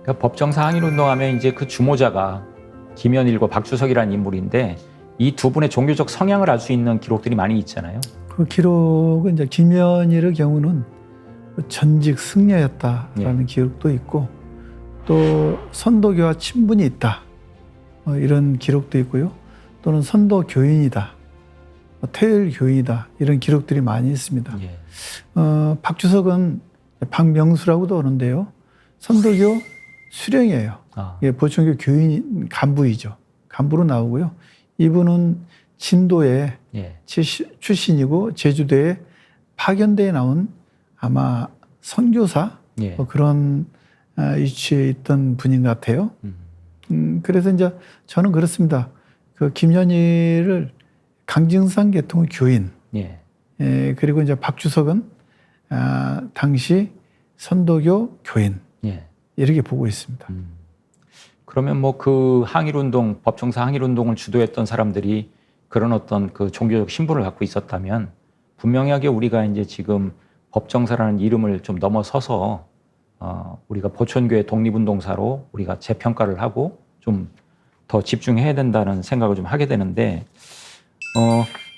그러니까 법정사 항일운동하면 이제 그 주모자가 김현일과 박주석이라는 인물인데 이 두 분의 종교적 성향을 알 수 있는 기록들이 많이 있잖아요. 그 기록은 이제 김현일의 경우는 전직 승려였다라는 기록도 있고 또 선도교와 친분이 있다 이런 기록도 있고요. 또는 선도 교인이다, 퇴일 교인이다 이런 기록들이 많이 있습니다. 예. 박주석은 박명수라고도 하는데요. 선도교 수령이에요. 예, 보충교 교인 간부이죠. 간부로 나오고요. 이분은 진도의 예. 출신이고 제주도에 파견대에 나온 아마 선교사 예. 뭐 그런 위치에 있던 분인 것 같아요. 그래서 이제 저는 그렇습니다. 그 김현일을 강증산 계통의 교인, 예. 그리고 이제 박주석은 당시 선도교 교인 예. 이렇게 보고 있습니다. 그러면 뭐 그 항일운동, 법정사 항일운동을 주도했던 사람들이 그런 어떤 그 종교적 신분을 갖고 있었다면 분명하게 우리가 이제 지금 법정사라는 이름을 좀 넘어서서 우리가 보천교회 독립운동사로 우리가 재평가를 하고 좀 더 집중해야 된다는 생각을 좀 하게 되는데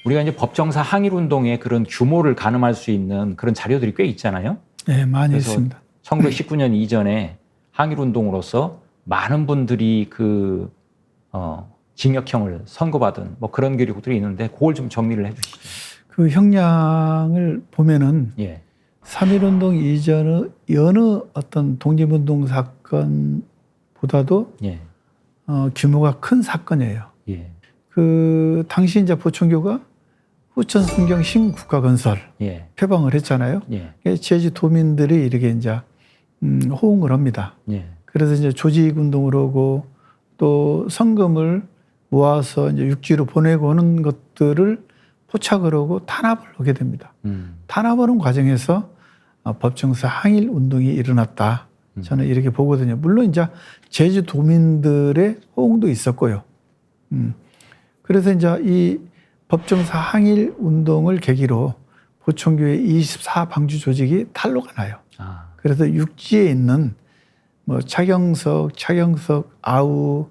우리가 이제 법정사 항일운동의 그런 규모를 가늠할 수 있는 그런 자료들이 꽤 있잖아요. 네, 많이 있습니다. 1919년 이전에 항일운동으로서 많은 분들이 그 징역형을 선고받은 뭐 그런 기록들이 있는데 그걸 좀 정리를 해주시죠. 그 형량을 보면은 예. 3.1운동 이전의 여느 어떤 독립운동 사건보다도 예. 규모가 큰 사건이에요. 예. 그 당시 이제 보천교가 후천 성경 신국가 건설 예. 표방을 했잖아요. 예. 제주도민들이 이렇게 이제 호응을 합니다. 예. 그래서 이제 조직운동을 하고 또 성금을 모아서 이제 육지로 보내고 하는 것들을 포착을 하고 탄압을 하게 됩니다. 탄압하는 과정에서 법정사 항일 운동이 일어났다. 저는 이렇게 보거든요. 물론 이제 제주도민들의 호응도 있었고요. 그래서 이제 이 법정사 항일 운동을 계기로 보천교회 24방주 조직이 탄로가 나요. 그래서 육지에 있는 뭐 차경석, 아우,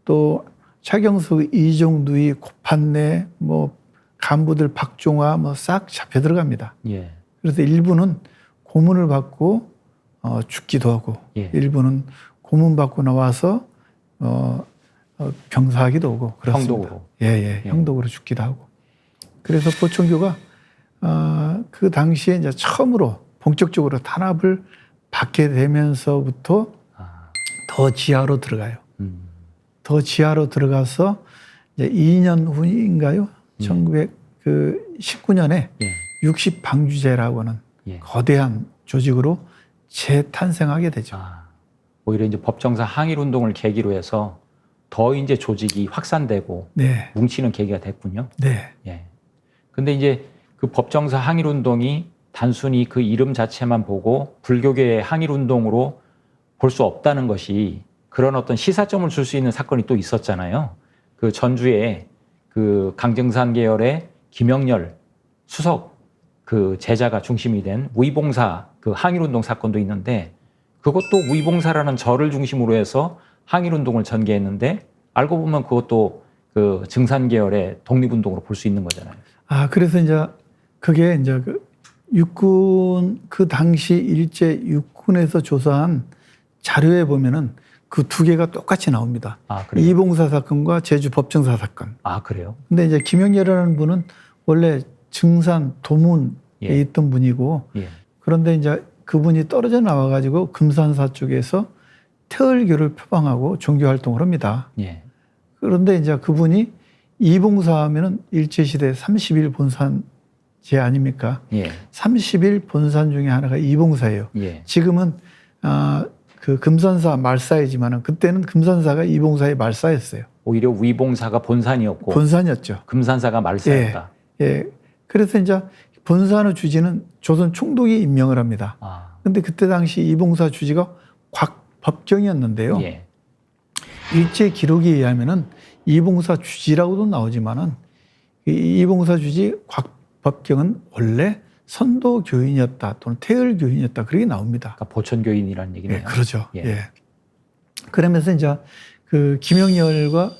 또 차경석, 이종두이, 고판내, 뭐 간부들 박종화 뭐 싹 잡혀 들어갑니다. 예. 그래서 일부는 고문을 받고 죽기도 하고, 예. 일부는 고문 받고 나와서 병사하기도 하고 그렇습니다. 형독으로. 예. 형독으로 죽기도 하고. 그래서 보천교가 그 당시에 이제 처음으로 본격적으로 탄압을 받게 되면서부터 더 지하로 들어가요. 더 지하로 들어가서 이제 2년 후인가요? 1919년에 예. 60방주제라고 하는 예. 거대한 조직으로 재탄생하게 되죠. 오히려 이제 법정사 항일운동을 계기로 해서 더 이제 조직이 확산되고 네. 뭉치는 계기가 됐군요. 네. 예. 근데 이제 그 법정사 항일운동이 단순히 그 이름 자체만 보고 불교계의 항일운동으로 볼 수 없다는 것이 그런 어떤 시사점을 줄 수 있는 사건이 또 있었잖아요. 그 전주에 그 강정산 계열의 김영렬 수석 그 제자가 중심이 된 우이봉사 그 항일운동 사건도 있는데 그것도 우이봉사라는 절을 중심으로 해서 항일운동을 전개했는데 알고 보면 그것도 그 증산 계열의 독립운동으로 볼 수 있는 거잖아요. 그래서 이제 그게 이제 그 육군 그 당시 일제 육군에서 조사한 자료에 보면은 그 두 개가 똑같이 나옵니다. 그래요? 이봉사 사건과 제주 법정사 사건. 그래요? 근데 이제 김영렬이라는 분은 원래 증산 도문에 예. 있던 분이고 예. 그런데 이제 그분이 떨어져 나와가지고 금산사 쪽에서 태을교를 표방하고 종교 활동을 합니다. 예. 그런데 이제 그분이 이봉사하면은 일제시대 30일 본산제 아닙니까? 예. 30일 본산 중에 하나가 이봉사예요. 예. 지금은 그 금산사 말사이지만은 그때는 금산사가 이봉사의 말사였어요. 오히려 위봉사가 본산이었고 본산이었죠. 금산사가 말사였다. 예. 그래서 이제 본산의 주지는 조선 총독이 임명을 합니다. 근데 그때 당시 이봉사 주지가 곽법경이었는데요. 예. 일제 기록에 의하면은 이봉사 주지라고도 나오지만은 이 이봉사 주지 곽법경은 원래 선도 교인이었다 또는 태을 교인이었다 그렇게 나옵니다. 그러니까 보천교인이라는 얘기네요. 예, 그러죠. 예. 예. 그러면서 이제 그 김영렬과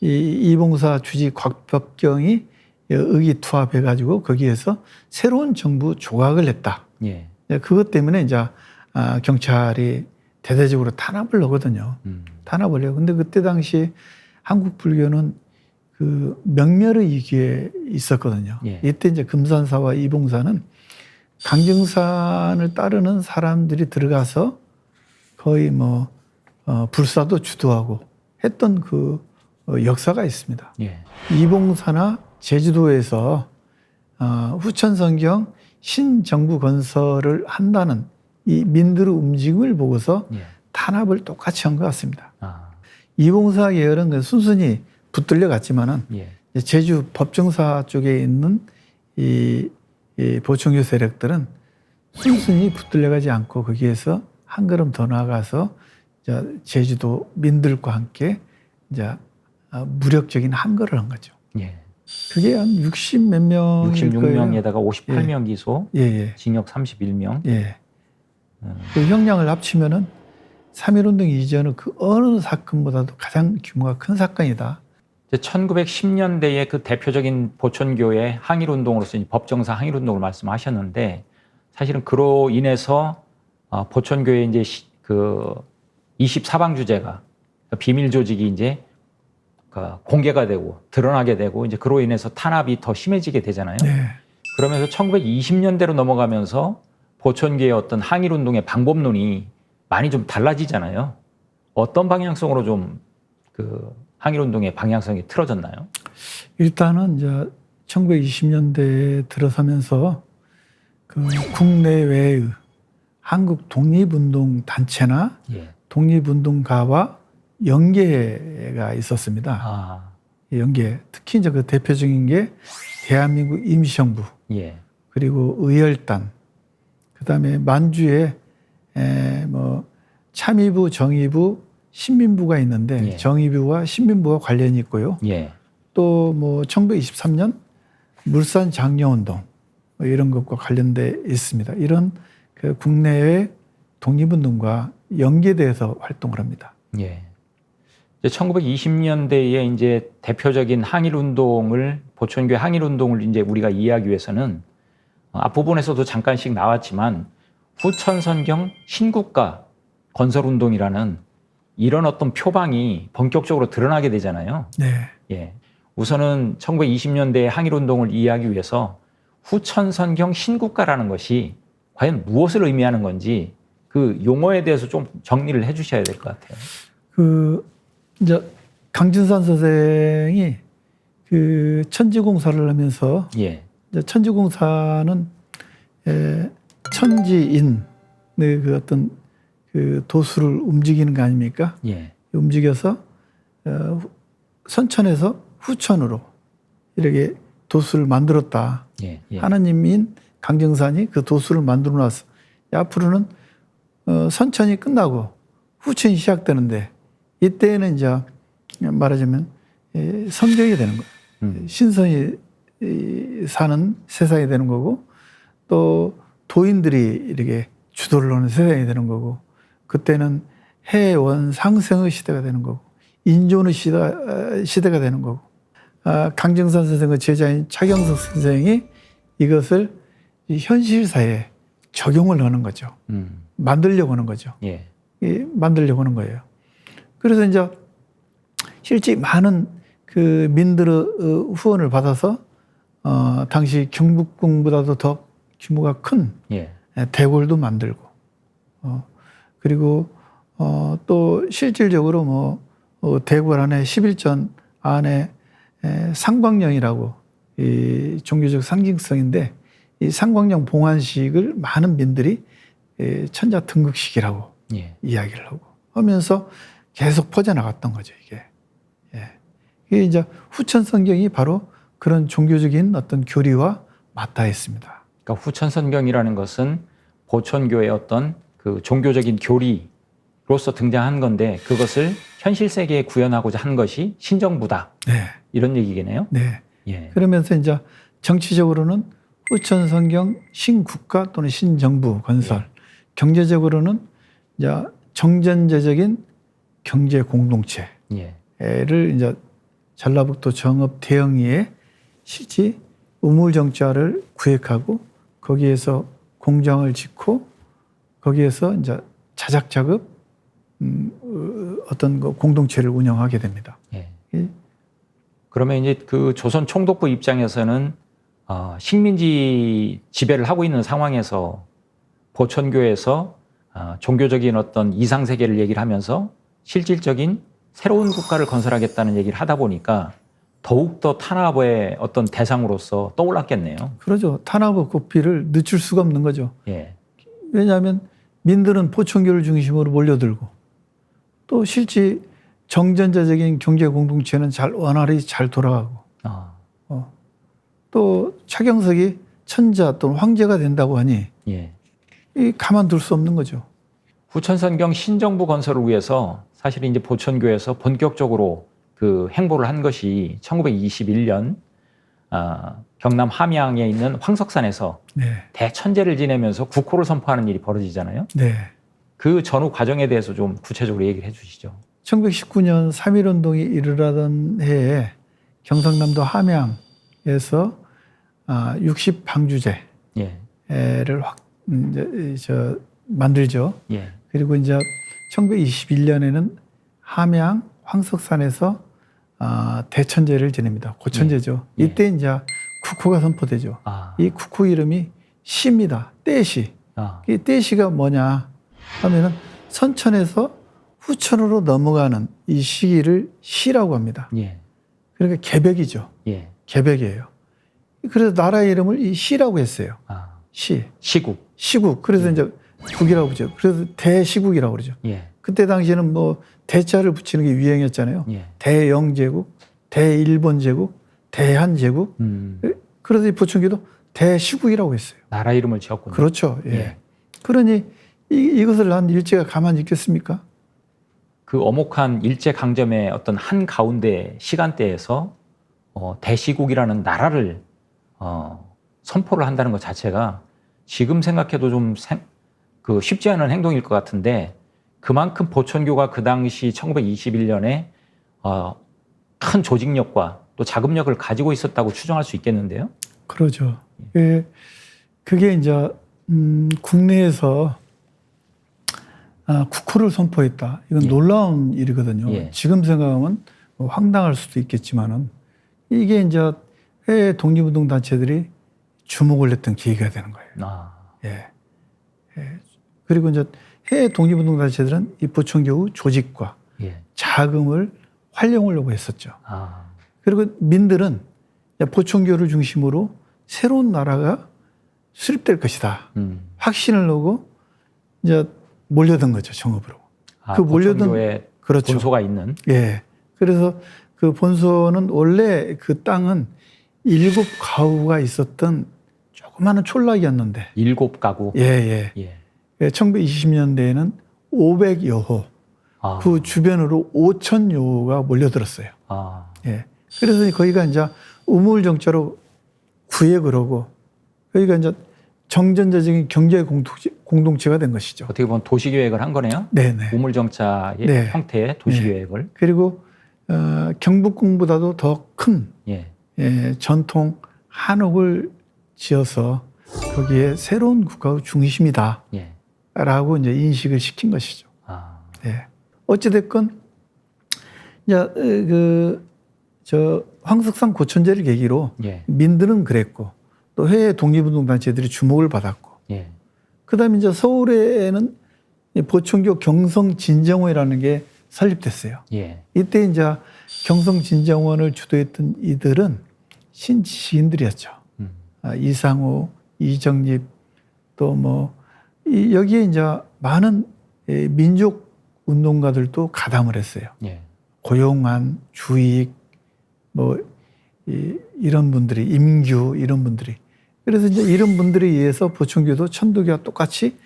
이봉사 주지 곽벽경이 의기투합해가지고 거기에서 새로운 정부 조각을 냈다. 예. 그것 때문에 이제 경찰이 대대적으로 탄압을 하거든요. 탄압을 해요. 근데 그때 당시 한국 불교는 그 명멸의 위기에 있었거든요. 예. 이때 이제 금산사와 이봉사는 강정산을 따르는 사람들이 들어가서 거의 뭐 불사도 주도하고 했던 그 역사가 있습니다. 예. 이봉사나 제주도에서 후천성경 신정부 건설을 한다는 이 민들의 움직임을 보고서 예. 탄압을 똑같이 한 것 같습니다. 아. 이봉사 계열은 순순히 붙들려 갔지만은 예. 제주 법정사 쪽에 있는 이 보충교 세력들은 순순히 붙들려가지 않고 거기에서 한 걸음 더 나아가서 이제 제주도 민들과 함께 이제 무력적인 항거를 한 거죠. 예. 그게 한 60 몇 명일 거예요. 66명에다가 58명 기소, 예. 징역 31명. 예. 그 형량을 합치면은 3.1운동 이전의 그 어느 사건보다도 가장 규모가 큰 사건이다. 1910년대에 그 대표적인 보천교의 항일운동으로서 법정사 항일운동을 말씀하셨는데 사실은 그로 인해서 보천교의 이제 그 24방 주제가 비밀 조직이 이제 공개가 되고 드러나게 되고 이제 그로 인해서 탄압이 더 심해지게 되잖아요. 네. 그러면서 1920년대로 넘어가면서 보천교의 어떤 항일운동의 방법론이 많이 좀 달라지잖아요. 어떤 방향성으로 좀 그 항일운동의 방향성이 틀어졌나요? 일단은 이제 1920년대에 들어서면서 그 국내외의 한국 독립운동 단체나 예. 독립운동가와 연계가 있었습니다. 아, 연계. 특히 이제 그 대표적인 게 대한민국 임시정부 예. 그리고 의열단 그다음에 만주에 뭐 참의부, 정의부, 신민부가 있는데 예. 정의부와 신민부가 관련이 있고요. 예. 또 뭐 1923년 물산 장려운동 뭐 이런 것과 관련돼 있습니다. 이런 그 국내외 독립운동과 연계돼서 활동을 합니다. 예. 1920년대에 이제 대표적인 항일운동을 보천교의 항일운동을 이제 우리가 이해하기 위해서는 앞부분에서도 잠깐씩 나왔지만 후천선경 신국가 건설운동이라는 이런 어떤 표방이 본격적으로 드러나게 되잖아요. 네. 예. 우선은 1920년대의 항일운동을 이해하기 위해서 후천선경 신국가라는 것이 과연 무엇을 의미하는 건지 그 용어에 대해서 좀 정리를 해 주셔야 될 것 같아요. 그 이제 강진산 선생이 그 천지공사를 하면서 예. 이제 천지공사는 천지인의 그 어떤 그 도수를 움직이는 거 아닙니까? 예. 움직여서 선천에서 후천으로 이렇게 도수를 만들었다. 예. 예. 하나님인 강정산이 그 도수를 만들어 놨어. 앞으로는 선천이 끝나고 후천이 시작되는데 이때는 이제 말하자면 성경이 되는 거예요. 신선이 사는 세상이 되는 거고 또 도인들이 이렇게 주도를 하는 세상이 되는 거고 그때는 해원 상생의 시대가 되는 거고 인존의 시대가 되는 거고 강정산 선생의 제자인 차경석 선생이 이것을 현실사에 적용을 하는 거죠. 만들려고 하는 거죠. 예. 만들려고 하는 거예요. 그래서 이제 실제 많은 그 민들의 후원을 받아서 당시 경복궁보다도 더 규모가 큰 예. 대궐도 만들고 그리고 또 실질적으로 뭐 대궐 안에 11전 안에 상광령이라고 이 종교적 상징성인데 이 상광령 봉안식을 많은 민들이 천자 등극식이라고 예. 이야기를 하고 하면서 계속 퍼져나갔던 거죠, 이게. 예. 이게 이제 후천 성경이 바로 그런 종교적인 어떤 교리와 맞닿아 있습니다. 그러니까 후천선경이라는 것은 보천교의 어떤 그 종교적인 교리로서 등장한 건데 그것을 현실 세계에 구현하고자 한 것이 신정부다. 네. 이런 얘기겠네요. 네. 예. 그러면서 이제 정치적으로는 후천 성경 신국가 또는 신정부 건설, 경제적으로는 이제 정전제적인 경제 공동체를 예. 이제 전라북도 정읍 대영리에 실제 우물정자를 구획하고 거기에서 공장을 짓고 거기에서 이제 자작자급 어떤 그 공동체를 운영하게 됩니다. 예. 그러면 이제 그 조선 총독부 입장에서는 식민지 지배를 하고 있는 상황에서 보천교에서 종교적인 어떤 이상 세계를 얘기를 하면서 실질적인 새로운 국가를 건설하겠다는 얘기를 하다 보니까 더욱더 탄압의 어떤 대상으로서 떠올랐겠네요. 그러죠. 탄압의 고삐를 늦출 수가 없는 거죠. 예. 왜냐하면 민들은 보천교를 중심으로 몰려들고 또 실제 정전자적인 경제 공동체는 원활히 잘 돌아가고 또 차경석이 천자 또는 황제가 된다고 하니 예. 가만둘 수 없는 거죠. 후천선경 신정부 건설을 위해서 사실 이제 보천교에서 본격적으로 그 행보를 한 것이 1921년 경남 함양에 있는 황석산에서 네. 대천제를 지내면서 국호를 선포하는 일이 벌어지잖아요. 네. 그 전후 과정에 대해서 좀 구체적으로 얘기를 해주시죠. 1919년 3.1운동이 일어나던 해에 경상남도 함양에서 60방주제를 예. 만들죠. 예. 그리고 이제 1921년에는 함양 황석산에서 대천제를 지냅니다. 고천제죠. 예. 이때 이제 국호가 선포되죠. 이 국호 이름이 시입니다. 떼시. 이 떼시가 뭐냐 하면은 선천에서 후천으로 넘어가는 이 시기를 시라고 합니다. 예. 그러니까 개벽이죠. 예. 개벽이에요. 그래서 나라 이름을 이 시라고 했어요. 시. 시국. 시국. 그래서 이제 국이라고 그러죠. 그래서 대시국이라고 그러죠. 예. 그때 당시에는 뭐 대자를 붙이는 게 유행이었잖아요. 예. 대영제국, 대일본제국, 대한제국. 그래서 이 보천교도 대시국이라고 했어요. 나라 이름을 지었군요. 그렇죠. 예. 예. 그러니 이것을 한 일제가 가만히 있겠습니까? 그 엄혹한 일제 강점의 어떤 한 가운데 시간대에서 대시국이라는 나라를 선포를 한다는 것 자체가 지금 생각해도 좀 쉽지 않은 행동일 것 같은데 그만큼 보천교가 그 당시 1921년에 큰 조직력과 또 자금력을 가지고 있었다고 추정할 수 있겠는데요. 그러죠. 예. 그게 이제 국내에서 국호를 선포했다. 이건 예. 놀라운 일이거든요. 예. 지금 생각하면 뭐 황당할 수도 있겠지만은 이게 이제 해외 독립운동 단체들이 주목을 했던 계기가 되는 거예요. 예. 예. 그리고 이제 해외 독립운동 단체들은 이 보천교 조직과 예. 자금을 활용하려고 했었죠. 그리고 민들은 보천교를 중심으로 새로운 나라가 수립될 것이다. 확신을 놓고 이제 몰려든 거죠, 정읍으로. 그 몰려든 보천교에 그렇죠. 본소가 있는. 예. 그래서 그 본소는 원래 그 땅은 7가구가 있었던 조그마한 촌락이었는데 7가구. 예. 1920년대에는 500여 호, 그 주변으로 5,000여 호가 몰려들었어요. 예. 그래서 거기가 이제 우물정자로 구획을 하고 거기가 이제 정전자적인 경제 공동체가 된 것이죠. 어떻게 보면 도시계획을 한 거네요. 네네. 우물정자의 네. 형태의 도시계획을. 그리고 경북궁보다도 더 큰 예. 전통 한옥을 지어서 거기에 새로운 국가의 중심이다. 예. 라고 이제 인식을 시킨 것이죠. 예. 어찌됐건, 이제, 황석산 고천제를 계기로 예. 민들은 그랬고 또 해외 독립운동단체들이 주목을 받았고 예. 그 다음에 이제 서울에는 보천교 경성진정원이라는 게 설립됐어요. 예. 이때 이제 경성진정원을 주도했던 이들은 신지식인들이었죠. 이상우, 이정립 또 뭐 여기에 이제 많은 민족 운동가들도 가담을 했어요. 예. 고용한, 주익 뭐 이런 분들이 임규 이런 분들이 그래서 이제 이런 분들에 의해서 보천교도 천도교와 똑같이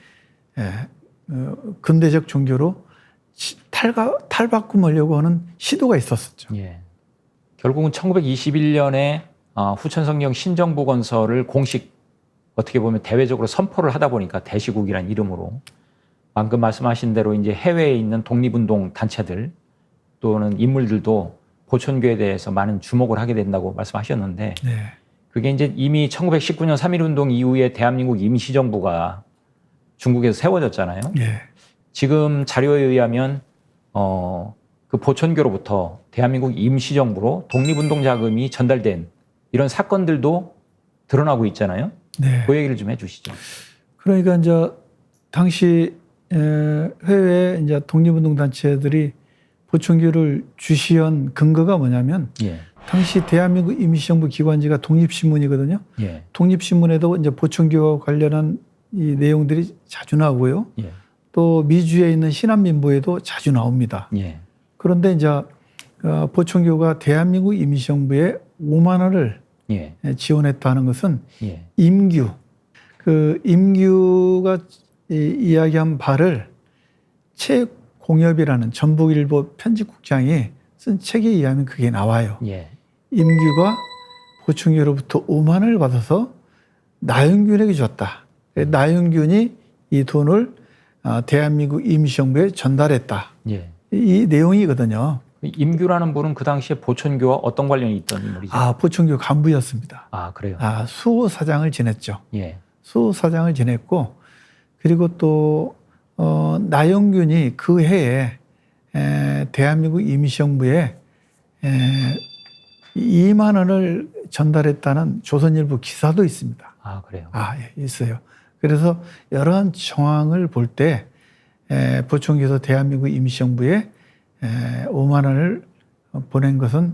근대적 종교로 탈바꿈하려고 하는 시도가 있었었죠. 예. 결국은 1921년에 후천성경 신정부 건설을 공식 어떻게 보면 대외적으로 선포를 하다 보니까 대시국이라는 이름으로 방금 말씀하신 대로 이제 해외에 있는 독립운동 단체들 또는 인물들도 보천교에 대해서 많은 주목을 하게 된다고 말씀하셨는데 네. 그게 이제 이미 1919년 3.1운동 이후에 대한민국 임시정부가 중국에서 세워졌잖아요. 예. 지금 자료에 의하면 그 보천교로부터 대한민국 임시정부로 독립운동 자금이 전달된 이런 사건들도 드러나고 있잖아요. 네. 그 얘기를 좀 해주시죠. 그러니까 이제 당시 해외 이제 독립운동 단체들이 보천교를 주시한 근거가 뭐냐면 예, 당시 대한민국 임시정부 기관지가 독립신문이거든요. 예, 독립신문에도 이제 보천교와 관련한 이 내용들이 자주 나오고요. 예, 또 미주에 있는 신한민보에도 자주 나옵니다. 예, 그런데 이제 보천교가 대한민국 임시정부에 5만 원을 예, 지원했다는 것은 예, 임규, 그 임규가 이야기한 바를 최공엽이라는 전북일보 편집국장이 쓴 책에 의하면 그게 나와요. 예, 임규가 보천교로부터 5만 원을 받아서 나영균에게 줬다. 나영균이 이 돈을 대한민국 임시정부에 전달했다. 예. 이 내용이거든요. 임규라는 분은 그 당시에 보천교와 어떤 관련이 있던 인물이죠? 보천교 간부였습니다. 그래요. 수호사장을 지냈죠. 예, 수호사장을 지냈고, 그리고 또 나영균이 그 해에 대한민국 임시정부에 2만 원을 전달했다는 조선일보 기사도 있습니다. 그래요. 예, 있어요. 그래서 여러한 정황을 볼 때 보천교에서 대한민국 임시정부에 5만 원을 보낸 것은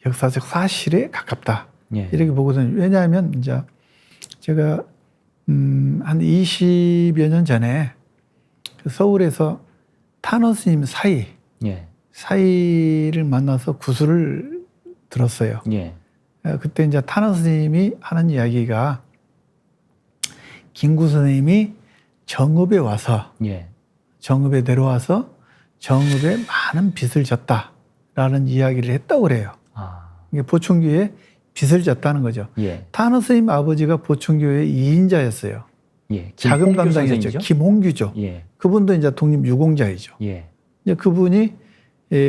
역사적 사실에 가깝다. 예, 이렇게 보거든요. 왜냐하면 이제 제가 한 20여 년 전에 서울에서 탄원 스님 예, 사이를 만나서 구술을 들었어요. 예, 그때 이제 탄원 스님이 하는 이야기가 김구 선생님이 정읍에 와서 예, 정읍에 내려와서 정읍에 많은 빚을 졌다라는 이야기를 했다고 그래요. 이게 보천교에 빚을 졌다는 거죠. 예, 탄원 스님 아버지가 보천교의 2인자였어요. 예. 자금 김홍규 담당이었죠. 선생이죠? 김홍규죠. 예, 그분도 이제 독립 유공자이죠. 예, 이제 그분이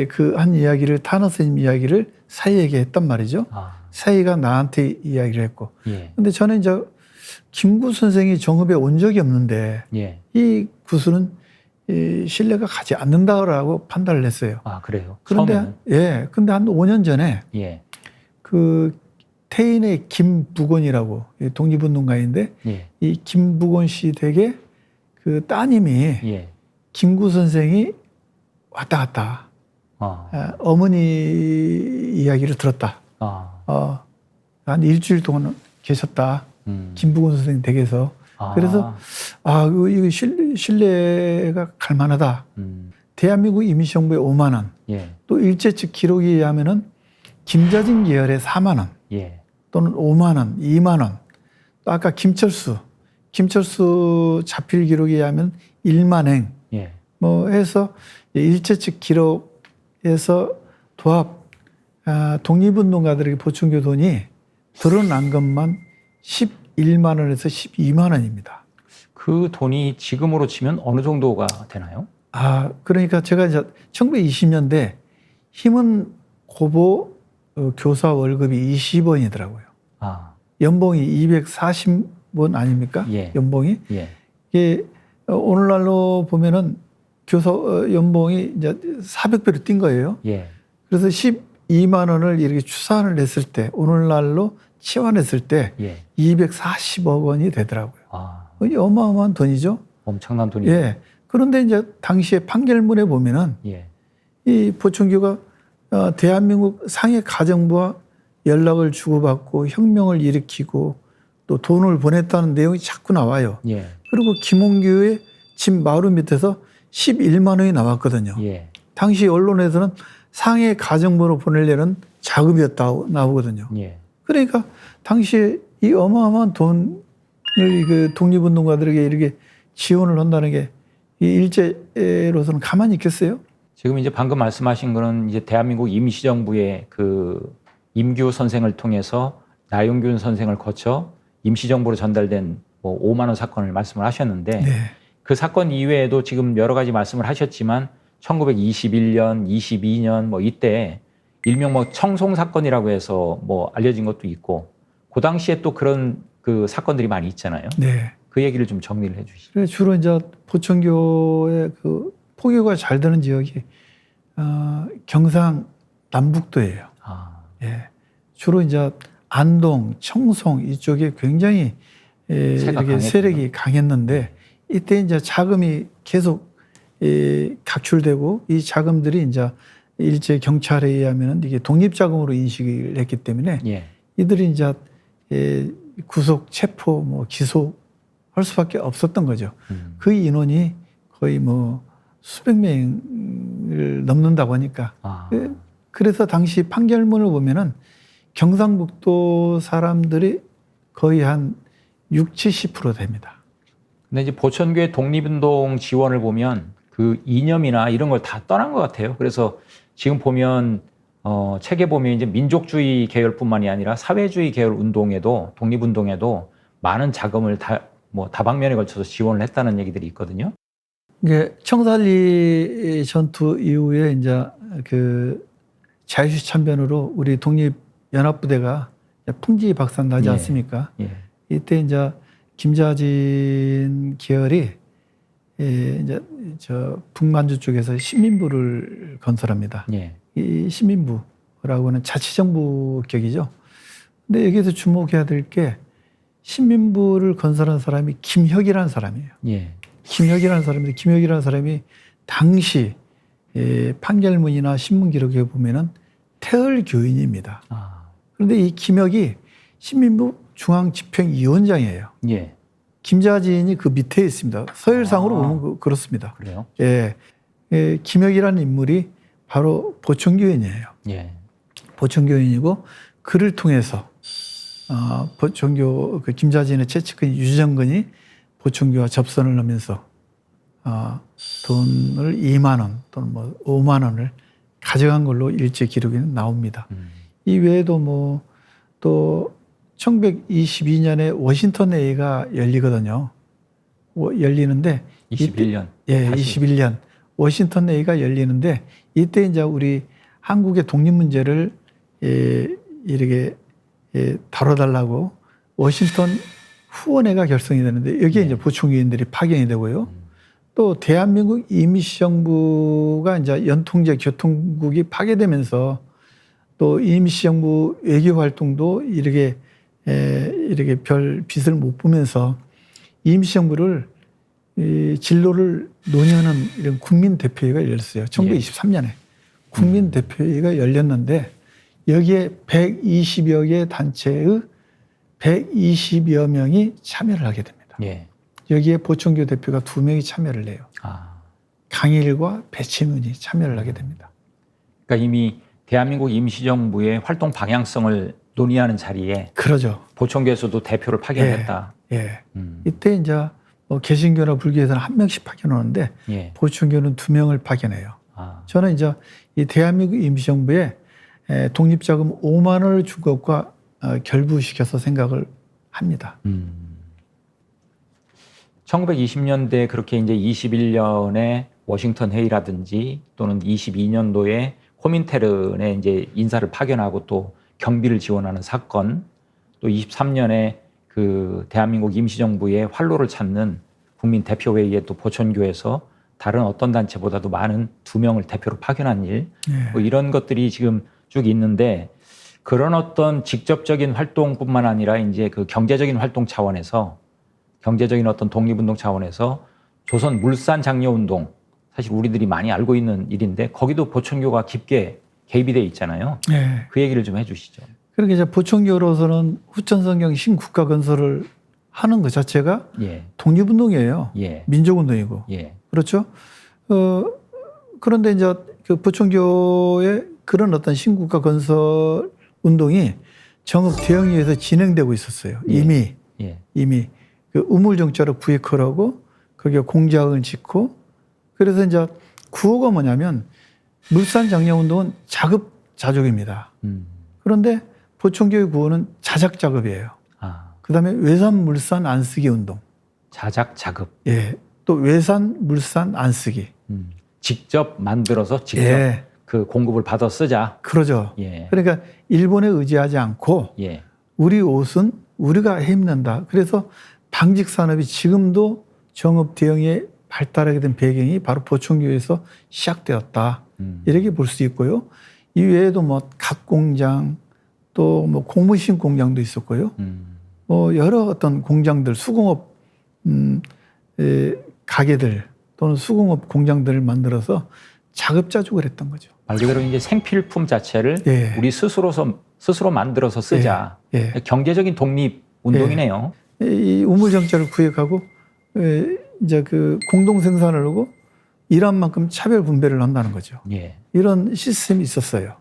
그 한 이야기를 탄원 스님 이야기를 사이에게 했단 말이죠. 사이가 나한테 이야기를 했고. 예, 근데 저는 이제 김구 선생이 정읍에 온 적이 없는데 예. 이 구술은 신뢰가 가지 않는다라고 판단을 했어요. 그래요. 그런데 처음에는. 근데 한 5년 전에 예, 그 태인의 김부곤이라고 독립운동가인데 예, 이 김부곤 씨 댁에 그 따님이 예. 김구 선생이 왔다 갔다 어머니 이야기를 들었다. 한 일주일 동안 계셨다. 김부곤 선생 댁에서. 그래서 이거 신뢰가 갈 만하다. 대한민국 임시정부의 5만 원. 예, 또 일제 측 기록에 의하면은 김자진 계열의 4만 원. 예, 또는 5만 원, 2만 원. 또 아까 김철수 자필 기록에 의하면 1만행. 예, 뭐 해서 일제 측 기록에서 도합 독립운동가들에게 보충교 돈이 드러난 것만 11만 원에서 12만 원입니다. 그 돈이 지금으로 치면 어느 정도가 되나요? 그러니까 제가 이제 1920년대 힘은 고보 교사 월급이 20원이더라고요. 연봉이 240원 아닙니까? 예. 연봉이. 예, 이게 오늘날로 보면은 교사 연봉이 이제 400배로 뛴 거예요. 예, 그래서 12만 원을 이렇게 추산을 했을 때 오늘날로 치환했을 때 예. 240억 원이 되더라고요. 이게 어마어마한 돈이죠. 엄청난 돈이죠. 예. 그런데 이제 당시에 판결문에 보면은 예, 이 보천교가 대한민국 상해 가정부와 연락을 주고받고 혁명을 일으키고 또 돈을 보냈다는 내용이 자꾸 나와요. 예, 그리고 김홍규의 집 마루 밑에서 11만 원이 나왔거든요. 예, 당시 언론에서는 상해 가정부로 보내려는 자금이었다고 나오거든요. 예. 그러니까 당시에 이 어마어마한 돈을 그 독립운동가들에게 이렇게 지원을 한다는 게 이 일제로서는 가만히 있겠어요? 지금 이제 방금 말씀하신 거는 이제 대한민국 임시정부의 그 임규 선생을 통해서 나용균 선생을 거쳐 임시정부로 전달된 뭐 5만 원 사건을 말씀을 하셨는데 네. 그 사건 이외에도 지금 여러 가지 말씀을 하셨지만 1921년, 22년 뭐 이때 일명 뭐 청송 사건이라고 해서 뭐 알려진 것도 있고 그 당시에 또 그런 그 사건들이 많이 있잖아요. 네. 그 얘기를 좀 정리를 해주시죠. 그래서 주로 이제 보천교의 그 포교가 잘 되는 지역이 경상 남북도예요. 아, 예. 주로 이제 안동, 청송 이쪽에 굉장히 이렇게 세력이 강했는데 이때 이제 자금이 계속 각출되고 이 자금들이 이제 일제 경찰에 의하면 이게 독립자금으로 인식을 했기 때문에 예. 이들이 이제 구속, 체포, 뭐 기소할 수밖에 없었던 거죠. 그 인원이 거의 뭐 수백 명을 넘는다고 하니까. 아. 그래서 당시 판결문을 보면은 경상북도 사람들이 거의 한 60~70% 됩니다. 근데 이제 보천교의 독립운동 지원을 보면 그 이념이나 이런 걸 다 떠난 것 같아요. 그래서 지금 보면 책에 보면 이제 민족주의 계열뿐만이 아니라 사회주의 계열 운동에도 독립운동에도 많은 자금을 다방면에 걸쳐서 지원을 했다는 얘기들이 있거든요. 이게 청산리 전투 이후에 이제 그 자유시 참변으로 우리 독립연합부대가 풍지박산 나지 않습니까? 예. 이때 이제 김자진 계열이 이제 저 북만주 쪽에서 시민부를 건설합니다. 예. 이 시민부라고 하는 자치정부 격이죠. 근데 여기서 주목해야 될 게 시민부를 건설한 사람이 김혁이라는 사람이에요. 예. 김혁이라는 사람인데 김혁이라는 사람이 당시 판결문이나 신문 기록에 보면은 태을 교인입니다. 아. 그런데 이 김혁이 신민부 중앙집행위원장이에요. 예. 김자진이 그 밑에 있습니다. 서열상으로 보면 그렇습니다. 그래요? 예. 김혁이라는 인물이 바로 보천교인이에요. 예. 보천교인이고 그를 통해서 보천교 그 김자진의 최측근 유정근이 보천교와 접선을 하면서 돈을 2만 원 또는 뭐 5만 원을 가져간 걸로 일제 기록에는 나옵니다. 이 외에도 뭐 또 1922년에 워싱턴 회의가 열리거든요. 열리는데 21년. 예, 다시. 21년 워싱턴 회의가 열리는데 이때 이제 우리 한국의 독립 문제를 이렇게 다뤄달라고 워싱턴 후원회가 결성이 되는데 여기에 이제 보충위원들이 파견이 되고요. 또 대한민국 임시정부가 이제 연통제 교통국이 파괴되면서 또 임시정부 외교 활동도 이렇게 별 빛을 못 보면서 임시정부를 진로를 논의하는 이런 국민대표회가 열렸어요. 1923년에 국민대표회가 열렸는데 여기에 120여 개 단체의 120여 명이 참여를 하게 됩니다. 예. 여기에 보천교 대표가 2명이 참여를 해요. 아. 강일과 배치문이 참여를 하게 됩니다. 그러니까 이미 대한민국 임시정부의 활동 방향성을 논의하는 자리에 그러죠. 보천교에서도 대표를 파견했다. 예. 이때 이제 뭐 개신교나 불교에서는 1명씩 파견하는데 예. 보천교는 2명을 파견해요. 아. 저는 이제 이 대한민국 임시정부에 독립자금 5만 원을 준 것과 결부시켜서 생각을 합니다. 1920년대 그렇게 이제 21년에 워싱턴 회의라든지 또는 22년도에 코민테른에 이제 인사를 파견하고 또 경비를 지원하는 사건, 또 23년에 그 대한민국 임시정부의 활로를 찾는 국민대표회의에 또 보천교에서 다른 어떤 단체보다도 많은 2명을 대표로 파견한 일, 뭐 이런 것들이 지금 쭉 있는데 그런 어떤 직접적인 활동뿐만 아니라 이제 그 경제적인 활동 차원에서 경제적인 어떤 독립운동 차원에서 조선 물산 장려 운동, 사실 우리들이 많이 알고 있는 일인데 거기도 보천교가 깊게 개입이 돼 있잖아요. 예. 그 얘기를 좀 해주시죠. 그렇게 이제 보천교로서는 후천성경 신국가 건설을 하는 것 자체가 예. 독립운동이에요. 예. 민족운동이고. 예. 그렇죠? 그런데 이제 그 보천교의 그런 어떤 신국가 건설 운동이 정읍 대영리에서 진행되고 있었어요. 예. 이미 그 우물정자로 구획하라고 거기에 공작을 짓고 그래서 이제 구호가 뭐냐면 물산 장려 운동은 자급자족입니다. 그런데 보천교의 구호는 자작자급이에요. 아. 그다음에 외산 물산 안 쓰기 운동. 자작자급. 예. 또 외산, 물산 안 쓰기. 직접 만들어서 직접 예. 그 공급을 받아 쓰자. 그러죠. 예. 그러니까 일본에 의지하지 않고 예. 우리 옷은 우리가 해 입는다. 그래서 방직 산업이 지금도 정업 대형에 발달하게 된 배경이 바로 보충교에서 시작되었다. 이렇게 볼 수 있고요. 이 외에도 뭐 각공장 또 뭐 고무신 공장도 있었고요. 뭐 여러 어떤 공장들 수공업 가게들 또는 수공업 공장들을 만들어서 자급자족을 했던 거죠. 말 그대로 이제 생필품 자체를 예. 우리 스스로 만들어서 쓰자. 예. 경제적인 독립 운동이네요. 이 우물 정책을 구획하고 이제 그 공동 생산을 하고 일한 만큼 차별 분배를 한다는 거죠. 예. 이런 시스템이 있었어요.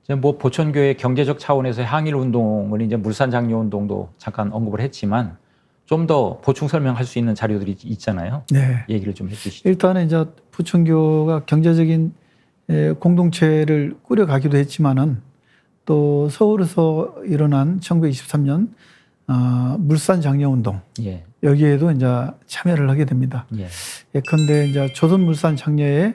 이제 뭐 보천교의 경제적 차원에서의 항일 운동을 이제 물산 장려 운동도 잠깐 언급을 했지만 좀 더 보충 설명할 수 있는 자료들이 있잖아요. 네. 얘기를 좀 해주시죠. 일단은 이제 부천교가 경제적인 공동체를 꾸려가기도 했지만은 또 서울에서 일어난 1923년 물산 장려 운동 예. 여기에도 이제 참여를 하게 됩니다. 예. 예컨대 이제 조선 물산 장려에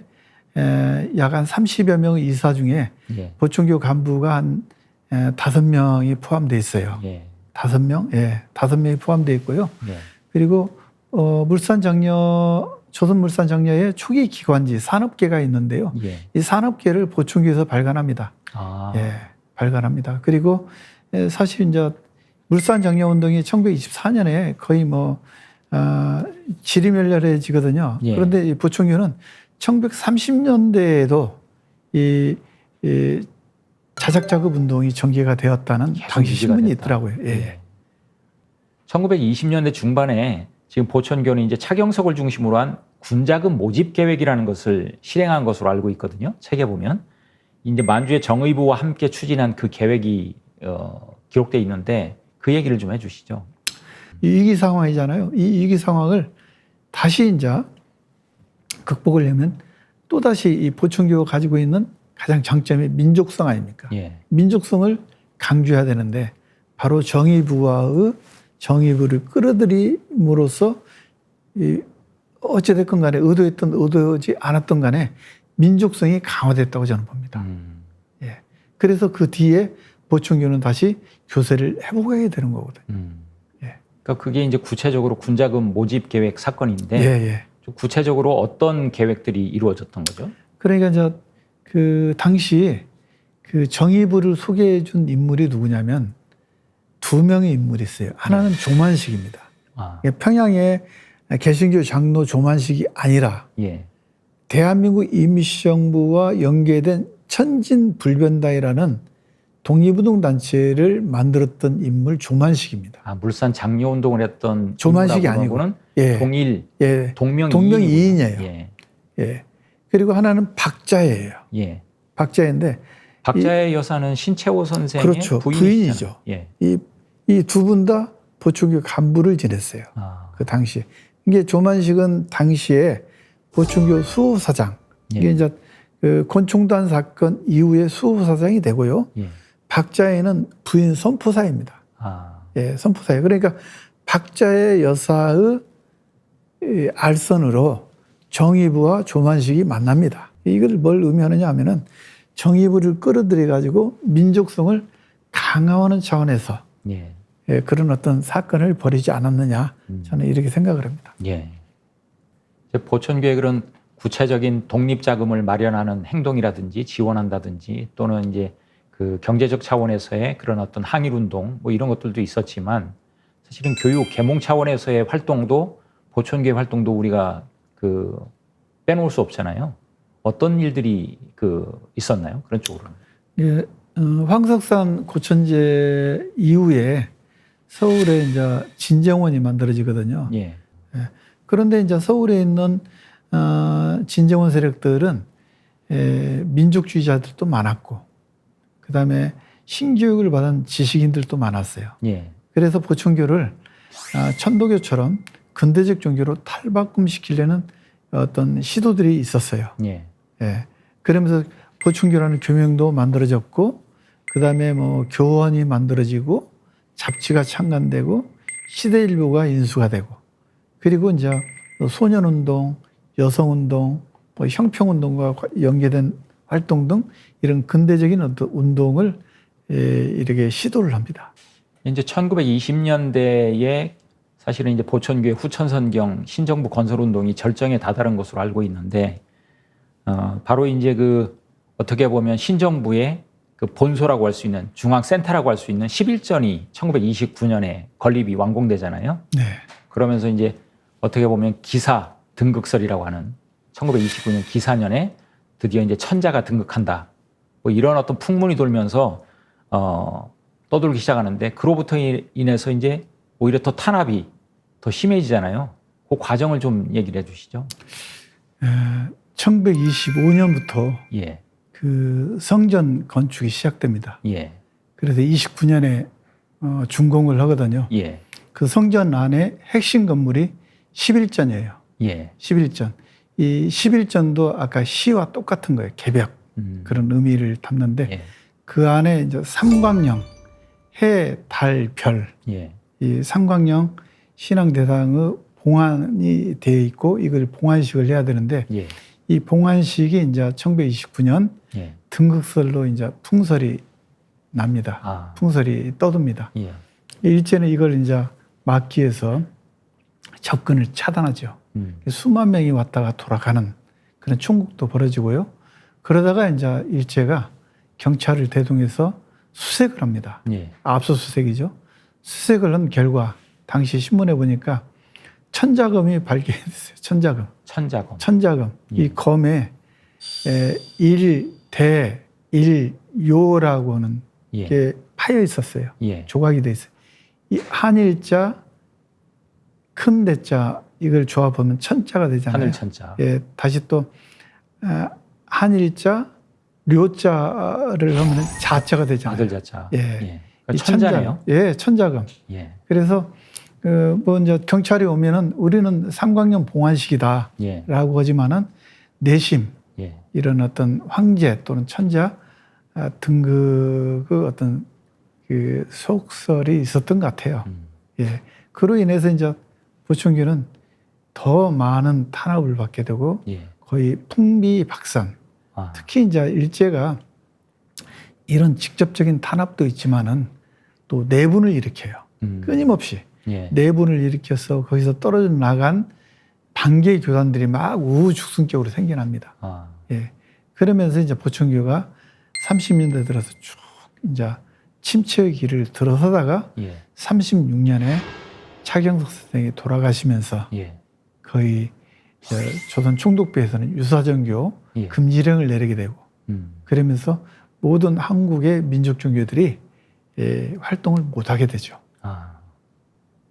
약 한 30여 명의 이사 중에 예. 보충교 간부가 한 5명이 포함되어 있어요. 예. 5명? 예. 5명이 포함되어 있고요. 예. 그리고 물산 장려, 조선 물산 장려의 초기 기관지 산업계가 있는데요. 예. 이 산업계를 보충교에서 발간합니다. 아. 예. 발간합니다. 그리고 사실 이제 물산 장려 운동이 1924년에 거의 뭐 지리멸렬해지거든요. 예. 그런데 이 보충교는 1930년대에도 이 자작자급 운동이 전개가 되었다는 당시 유지가 신문이 됐다. 있더라고요. 예. 예. 1920년대 중반에 지금 보천교는 이제 차경석을 중심으로 한 군자금 모집 계획이라는 것을 실행한 것으로 알고 있거든요. 책에 보면 이제 만주의 정의부와 함께 추진한 그 계획이 기록돼 있는데 그 얘기를 좀 해주시죠. 이 위기 상황이잖아요. 이 위기 상황을 다시 이제 극복을 하려면 또 다시 이 보충교가 가지고 있는 가장 장점이 민족성 아닙니까? 예. 민족성을 강조해야 되는데 바로 정의부와의 정의부를 끌어들임으로써 어찌됐건 간에 의도했던 의도하지 않았던 간에 민족성이 강화됐다고 저는 봅니다. 예. 그래서 그 뒤에 보충교는 다시 교세를 회복하게 되는 거거든요. 예. 그러니까 그게 이제 구체적으로 군자금 모집 계획 사건인데 예. 좀 구체적으로 어떤 계획들이 이루어졌던 거죠? 그러니까 이제 그 당시 그 정의부를 소개해 준 인물이 누구냐면 2명의 인물이 있어요. 하나는 조만식입니다. 아. 평양의 개신교 장로 조만식이 아니라 예. 대한민국 임시정부와 연계된 천진불변단이라는 독립운동 단체를 만들었던 인물 조만식입니다. 아, 물산 장려 운동을 했던 조만식이 아니고 예. 동일 예. 동명이인이군요. 동명이인이에요. 예. 예. 그리고 하나는 박자예요. 예. 박자인데 박자의 여사는 신채호 선생의 그렇죠. 부인이죠. 예. 이 두 분 다 보충교 간부를 지냈어요. 아. 그 당시에. 이게 조만식은 당시에 보충교 수호사장. 이게 예. 이제 그 권총단 사건 이후에 수호사장이 되고요. 예. 박자에는 부인 선포사입니다. 아. 예, 선포사예요. 그러니까 박자의 여사의 알선으로 정의부와 조만식이 만납니다. 이걸 뭘 의미하느냐 하면은 정의부를 끌어들여 가지고 민족성을 강화하는 차원에서 예. 그런 어떤 사건을 벌이지 않았느냐 저는 이렇게 생각을 합니다. 예. 이제 보천교의 그런 구체적인 독립 자금을 마련하는 행동이라든지 지원한다든지 또는 이제 그 경제적 차원에서의 그런 어떤 항일 운동 뭐 이런 것들도 있었지만 사실은 교육 계몽 차원에서의 활동도 보천교의 활동도 우리가 그 빼놓을 수 없잖아요. 어떤 일들이 그 있었나요? 그런 쪽으로는. 예, 황석산 고천제 이후에 서울에 이제 진정원이 만들어지거든요. 예. 그런데 이제 서울에 있는 진정원 세력들은 민족주의자들도 많았고, 그 다음에 신교육을 받은 지식인들도 많았어요. 예. 그래서 보천교를 천도교처럼 근대적 종교로 탈바꿈시키려는 어떤 시도들이 있었어요. 예. 예. 그러면서 보충교라는 교명도 만들어졌고, 그 다음에 뭐 교원이 만들어지고, 잡지가 창간되고, 시대일보가 인수가 되고, 그리고 이제 또 소년운동, 여성운동, 뭐 형평운동과 연계된 활동 등 이런 근대적인 어떤 운동을 이렇게 시도를 합니다. 이제 1920년대에 사실은 이제 보천교회 후천선경 신정부 건설운동이 절정에 다다른 것으로 알고 있는데, 바로 이제 그 어떻게 보면 신정부의 그 본소라고 할 수 있는 중앙센터라고 할 수 있는 11전이 1929년에 건립이 완공되잖아요. 네. 그러면서 이제 어떻게 보면 기사 등극설이라고 하는 1929년 기사년에 드디어 이제 천자가 등극한다. 뭐 이런 어떤 풍문이 돌면서 떠돌기 시작하는데, 그로부터 인해서 이제 오히려 더 탄압이 더 심해지잖아요. 그 과정을 좀 얘기를 해주시죠. 1925년부터 예, 그 성전 건축이 시작됩니다. 예, 그래서 29년에 준공을 하거든요. 예, 그 성전 안에 핵심 건물이 11전이에요. 예. 11전. 이 11전도 아까 시와 똑같은 거예요. 개벽. 그런 의미를 담는데 예, 그 안에 이제 삼광령, 해, 달, 별. 예, 이 삼광령 신앙 대상의 봉안이 되어 있고 이걸 봉안식을 해야 되는데 예, 이 봉안식이 이제 1929년 예. 등극설로 이제 풍설이 납니다. 아, 풍설이 떠듭니다. 예, 일제는 이걸 이제 막기 위해서 접근을 차단하죠. 수만 명이 왔다가 돌아가는 그런 총국도 벌어지고요. 그러다가 이제 일제가 경찰을 대동해서 수색을 합니다. 예, 압수수색이죠. 수색을 한 결과 당시 신문에 보니까 천자금이 발견됐어요. 천자금. 천자검. 천자금. 예. 이 검에 일대 일요라고 하는 예, 게 파여 있었어요. 예, 조각이 돼 있어요. 이 한일자, 큰 대자 이걸 조합하면 천자가 되잖아요. 하늘천자. 예, 다시 또 한일자, 료자를 하면 자자가 되잖아요. 아들자자. 예. 예. 그러니까 이 천자네요. 예, 천자금. 예, 그래서 뭐 이제 경찰이 오면은 우리는 삼광령 봉안식이다라고 예, 하지만은 내심 예, 이런 어떤 황제 또는 천자 등극의 어떤 그 속설이 있었던 것 같아요. 예. 그로 인해서 이제 보충교는 더 많은 탄압을 받게 되고 예. 거의 풍비박산. 아, 특히 이제 일제가 이런 직접적인 탄압도 있지만은 또 내분을 일으켜요. 끊임없이 예, 내분을 일으켜서 거기서 떨어져 나간 반개 교단들이 막 우후죽순격으로 생겨납니다. 아, 예. 그러면서 이제 보충교가 30년대 들어서 쭉 이제 침체의 길을 들어서다가 예, 36년에 차경석 선생이 돌아가시면서 예, 거의 조선 총독부에서는 유사정교 예. 금지령을 내리게 되고 그러면서 모든 한국의 민족 종교들이 활동을 못하게 되죠. 아,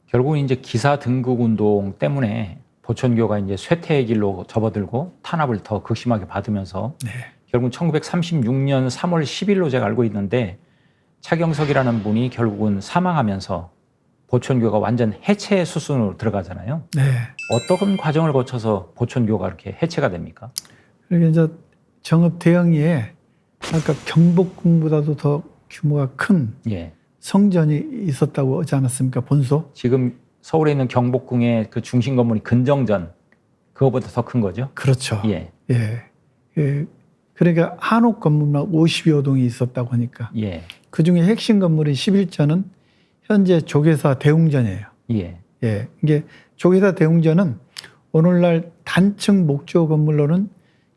결국은 이제 기사 등극 운동 때문에 보천교가 이제 쇠퇴의 길로 접어들고 탄압을 더 극심하게 받으면서 네. 결국 1936년 3월 10일로 제가 알고 있는데, 차경석이라는 분이 결국은 사망하면서 보천교가 완전 해체 수순으로 들어가잖아요. 네. 어떤 과정을 거쳐서 보천교가 이렇게 해체가 됩니까? 그리고 이제 정읍 대영리에 아까 경복궁보다도 더 규모가 큰 예. 성전이 있었다고 하지 않았습니까? 본소. 지금 서울에 있는 경복궁의 그 중심 건물이 근정전, 그거보다 더 큰 거죠? 그렇죠. 예. 예. 예. 그러니까 한옥 건물만 50여 동이 있었다고 하니까 예. 그 중에 핵심 건물인 11전은 현재 조계사 대웅전이에요. 예. 예. 이게 조계사 대웅전은 오늘날 단층 목조 건물로는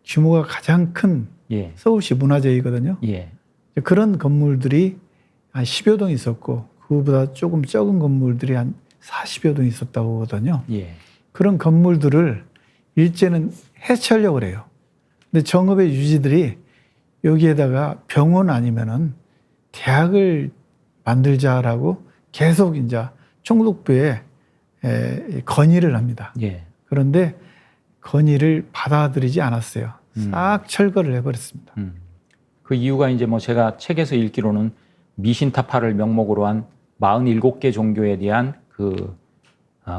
규모가 가장 큰 예. 서울시 문화재이거든요. 예. 그런 건물들이 한 10여 동 있었고 그거보다 조금 적은 건물들이 한 40여 동 있었다고 하거든요. 예. 그런 건물들을 일제는 해체하려고 그래요. 근데 정읍의 유지들이 여기에다가 병원 아니면은 대학을 만들자라고 계속 이제 총독부에 건의를 합니다. 예. 그런데 건의를 받아들이지 않았어요. 싹 철거를 해버렸습니다. 그 이유가 이제 뭐 제가 책에서 읽기로는 미신타파를 명목으로 한 47개 종교에 대한 그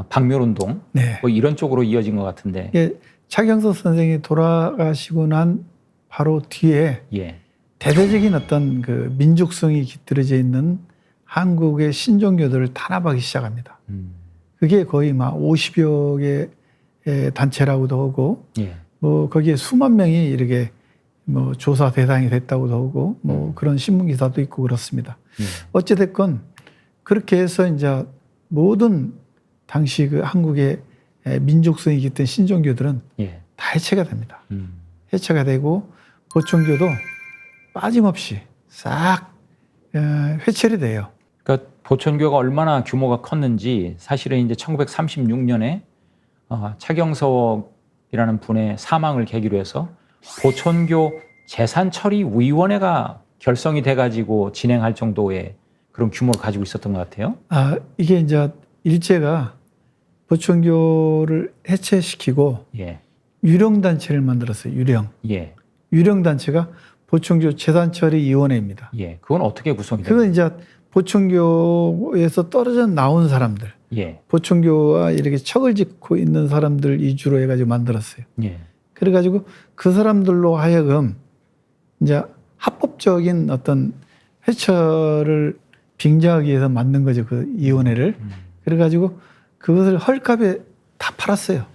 박멸운동, 네. 뭐 이런 쪽으로 이어진 것 같은데. 예, 차경석 선생이 돌아가시고 난 바로 뒤에 예. 대대적인 어떤 그 민족성이 깃들어져 있는 한국의 신종교들을 탄압하기 시작합니다. 그게 거의 막 50여 단체라고도 하고 예. 뭐 거기에 수만 명이 이렇게 뭐 조사 대상이 됐다고도 하고 뭐 그런 신문 기사도 있고 그렇습니다. 예. 어찌 됐건 그렇게 해서 이제 모든 당시 그 한국의 민족성이 깃든 신종교들은 예. 다 해체가 됩니다. 음. 해체가 되고 보천교도 빠짐없이 싹 회체이 돼요. 그러니까 보천교가 얼마나 규모가 컸는지 사실은 이제 1936년에 차경석이라는 분의 사망을 계기로 해서 보천교 재산처리위원회가 결성이 돼가지고 진행할 정도의 그런 규모를 가지고 있었던 것 같아요. 이게 이제 일제가 보천교를 해체시키고 예. 유령단체를 만들었어요. 예. 유령단체가 보천교 재산처리위원회입니다. 예. 그건 어떻게 구성이 돼요? 그건 이제 보천교에서 떨어져 나온 사람들, 예. 보천교와 이렇게 척을 짓고 있는 사람들 위주로 해가지고 만들었어요. 예. 그래가지고 그 사람들로 하여금 이제 합법적인 어떤 회처를 빙자하기 위해서 만든 거죠. 그 위원회를. 그래가지고 그것을 헐값에 다 팔았어요.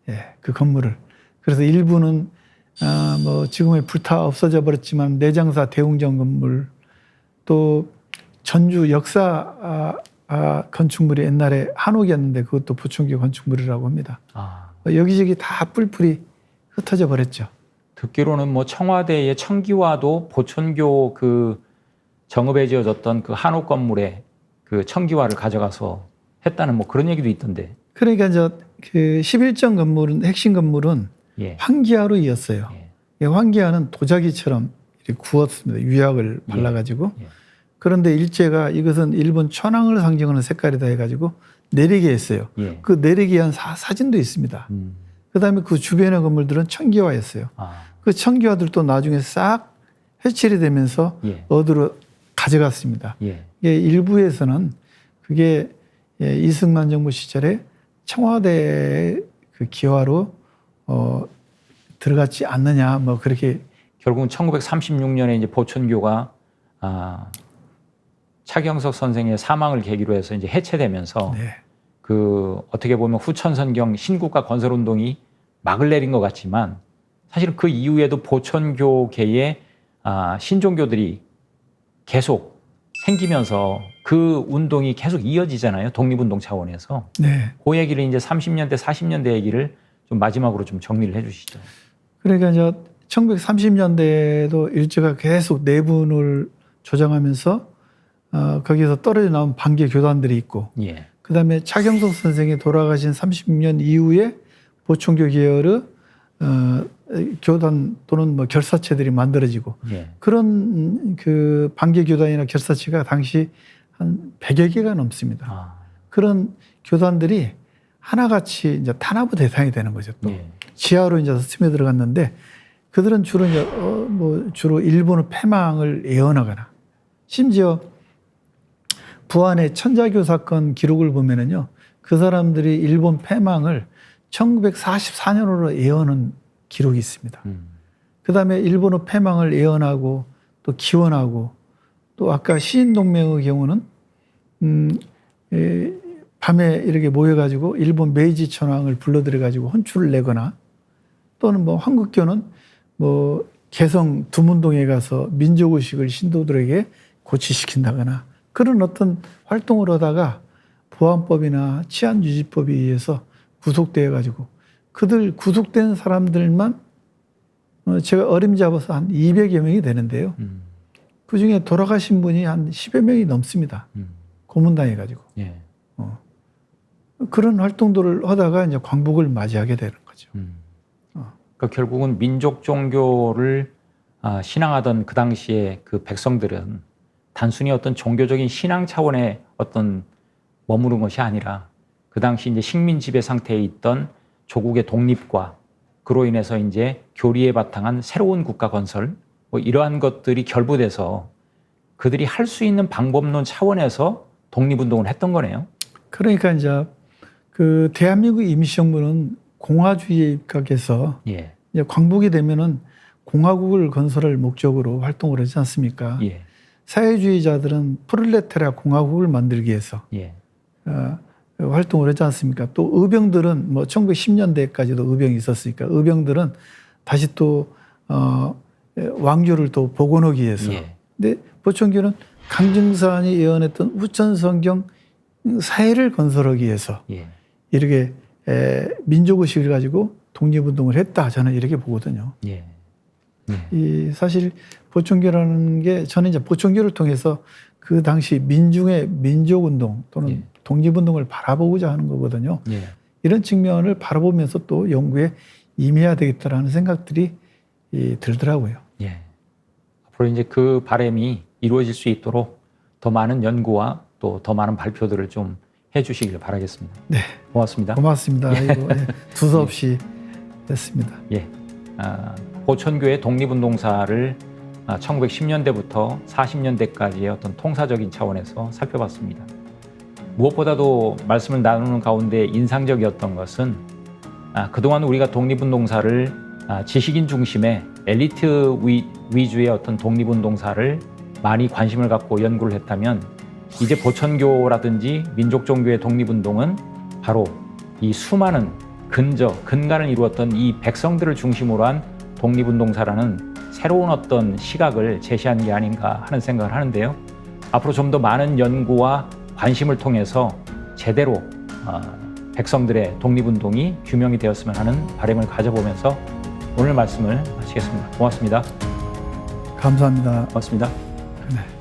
예, 그 건물을. 그래서 일부는 뭐 지금은 불타 없어져 버렸지만 내장사 대웅전 건물, 또 전주 역사 건축물이 옛날에 한옥이었는데 그것도 보천교 건축물이라고 합니다. 여기저기 다 뿔뿔이 흩어져 버렸죠. 듣기로는 뭐 청와대의 청기와도 보천교 그 정읍에 지어졌던 그 한옥 건물에 그 청기와를 가져가서 했다는 뭐 그런 얘기도 있던데. 그러니까 이제 그 11정 건물은 핵심 건물은 예. 황기화로 이었어요. 예. 황기화는 도자기처럼 이렇게 구웠습니다. 유약을 발라가지고. 예. 그런데 일제가 이것은 일본 천황을 상징하는 색깔이다 해가지고 내리게 했어요. 예. 그 내리게 한 사진도 있습니다. 그다음에 그 주변의 건물들은 청기화였어요. 그 청기화들도 나중에 싹 해체이 되면서 예. 어디로 가져갔습니다. 예. 이게 일부에서는 그게 이승만 정부 시절에 청와대 그 기화로 들어갔지 않느냐 뭐 그렇게. 결국은 1936년에 이제 보천교가 차경석 선생의 사망을 계기로 해서 이제 해체되면서 네. 그 어떻게 보면 후천선경 신국가 건설 운동이 막을 내린 것 같지만 사실은 그 이후에도 보천교계의 신종교들이 계속 생기면서 그 운동이 계속 이어지잖아요. 독립운동 차원에서. 네. 그 얘기를 이제 30년대, 40년대 얘기를 좀 마지막으로 좀 정리를 해 주시죠. 그러니까 이제 1930년대에도 일제가 계속 내분을 조장하면서 거기서 떨어져 나온 반개 교단들이 있고, 예. 그다음에 차경석 선생이 돌아가신 30년 이후에 보천교 계열의 교단 또는 뭐 결사체들이 만들어지고, 예. 그런 그 반개 교단이나 결사체가 당시 한 100여 개가 넘습니다. 그런 교단들이 하나같이 이제 탄압의 대상이 되는 거죠. 또 예. 지하로 이제 스며 들어갔는데 그들은 주로 이제 주로 일본의 패망을 예언하거나, 심지어 부안의 천자교 사건 기록을 보면은요, 그 사람들이 일본 패망을 1944년으로 예언한 기록이 있습니다. 그 다음에 일본의 패망을 예언하고 또 기원하고, 또 아까 시인동맹의 경우는 밤에 이렇게 모여가지고 일본 메이지 천황을 불러들여가지고 혼쭐을 내거나, 또는 뭐 한국교는 뭐 개성 두문동에 가서 민족의식을 신도들에게 고취시킨다거나 그런 어떤 활동을 하다가 보안법이나 치안유지법에 의해서 구속되어 가지고 그들 구속된 사람들만 제가 어림잡아서 한 200여 명이 되는데요. 그중에 돌아가신 분이 한 10여 명이 넘습니다. 고문당해 가지고. 예. 그런 활동들을 하다가 이제 광복을 맞이하게 되는 거죠. 그러니까 결국은 민족 종교를 신앙하던 그 당시에 그 백성들은 단순히 어떤 종교적인 신앙 차원의 어떤 머무른 것이 아니라 그 당시 이제 식민 지배 상태에 있던 조국의 독립과 그로 인해서 이제 교리에 바탕한 새로운 국가 건설 뭐 이러한 것들이 결부돼서 그들이 할 수 있는 방법론 차원에서 독립운동을 했던 거네요. 그러니까 이제 그 대한민국 임시정부는 공화주의에 입각해서 예. 이제 광복이 되면은 공화국을 건설할 목적으로 활동을 하지 않습니까? 예. 사회주의자들은 프롤레타리아 공화국을 만들기 위해서 예. 활동을 했지 않습니까? 또 의병들은 뭐 1910년대까지도 의병이 있었으니까 의병들은 다시 또 왕조를 또 복원하기 위해서. 예. 근데 보충교는 강증산이 예언했던 후천성경 사회를 건설하기 위해서 예. 이렇게 민족의식을 가지고 독립운동을 했다. 저는 이렇게 보거든요. 예. 이 사실 보충교라는 게 저는 이제 보충교를 통해서 그 당시 민중의 민족운동 또는 예. 독립운동을 바라보고자 하는 거거든요. 예. 이런 측면을 바라보면서 또 연구에 임해야 되겠다라는 생각들이 들더라고요. 예. 앞으로 이제 그 바람이 이루어질 수 있도록 더 많은 연구와 또 더 많은 발표들을 좀 해주시길 바라겠습니다. 네. 고맙습니다. 고맙습니다. 이거 두서없이 했습니다. 예. 보천교의 독립운동사를 1910년대부터 40년대까지의 어떤 통사적인 차원에서 살펴봤습니다. 무엇보다도 말씀을 나누는 가운데 인상적이었던 것은 그동안 우리가 독립운동사를 지식인 중심의 엘리트 위주의 어떤 독립운동사를 많이 관심을 갖고 연구를 했다면 이제 보천교라든지 민족종교의 독립운동은 바로 이 수많은 근간을 이루었던 이 백성들을 중심으로 한 독립운동사라는 새로운 어떤 시각을 제시한 게 아닌가 하는 생각을 하는데요. 앞으로 좀 더 많은 연구와 관심을 통해서 제대로 백성들의 독립운동이 규명이 되었으면 하는 바람을 가져보면서 오늘 말씀을 마치겠습니다. 고맙습니다. 감사합니다. 고맙습니다. 네.